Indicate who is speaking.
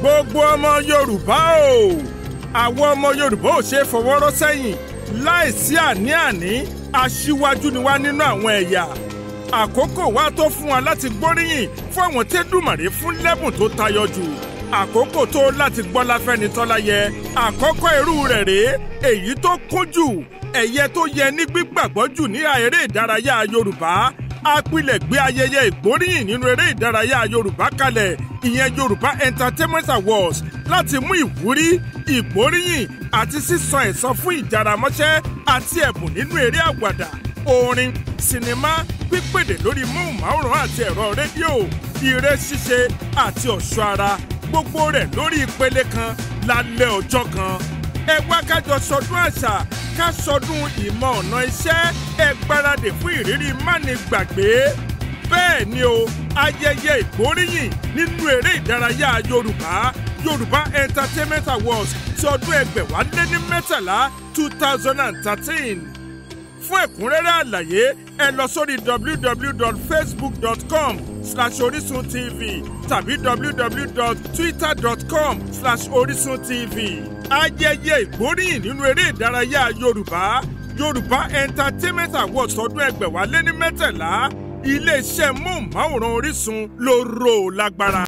Speaker 1: gbogbo ọmọ Yorùbá o àwọn ọmọ Yorùbá ò ṣe fọwọ́rọ́ sẹ́yìn láìsí àní-àní aṣíwájú ni wá nínú àwọn ẹ̀yà àkókò wa tó fún wa láti gbóríyìn fún àwọn tẹ́dùmàrè fún lẹ́bùn tó tayọ jù àkókò tó láti gbọ́lá fẹ́ni tọ́lá yẹ àkọ́kọ́ irú rẹ̀ rèé èyí tó kún jù ẹ̀yẹ tó yẹ ní gbígbàgbọ́ jù ní eré ìdárayá Yorùbá apilẹ̀gbé ayẹyẹ ìgbóríyìn nínú eré ìdárayá Yorùbá kalẹ̀ ìyẹn Yoruba Entertainment Awards láti mú ìwúrí ìgbóríyìn àti sísan ẹ̀san fún ìjáramọ́ṣẹ́ àti ẹ̀bùn nínú eré àwàdà orin sinimá pípèdè lórí móhùnmáwòrán àti ẹ̀rọ rédíò eré ṣíṣe àti ọ̀ṣọ́ ara gbogbo rẹ̀ lórí ìpele kan lálẹ́ ọjọ́ kan ẹ wá kájọ sọdún àṣà ká sọdún ìmọ̀ ọ̀nà iṣẹ́ ẹ gbáradì fún ìrírí mánigbàgbé bẹ́ẹ̀ ni o ayẹyẹ ìgbóríyìn nínú eré ìdárayá Yoruba Entertainment Awards ti ọdún 2013 2013 fún ẹ̀kúnrẹ́rẹ́ àlàyé ẹ lọ sórí www.facebook.com/orisuntv tàbí www.twitter.com/orisuntv ayẹyẹ ìgbóríyìn nínú eré ìdárayá Yoruba Entertainment Awards ọdún 2013 iléeṣẹ́ móhùnmáwòrán Orísun ló rò lágbára.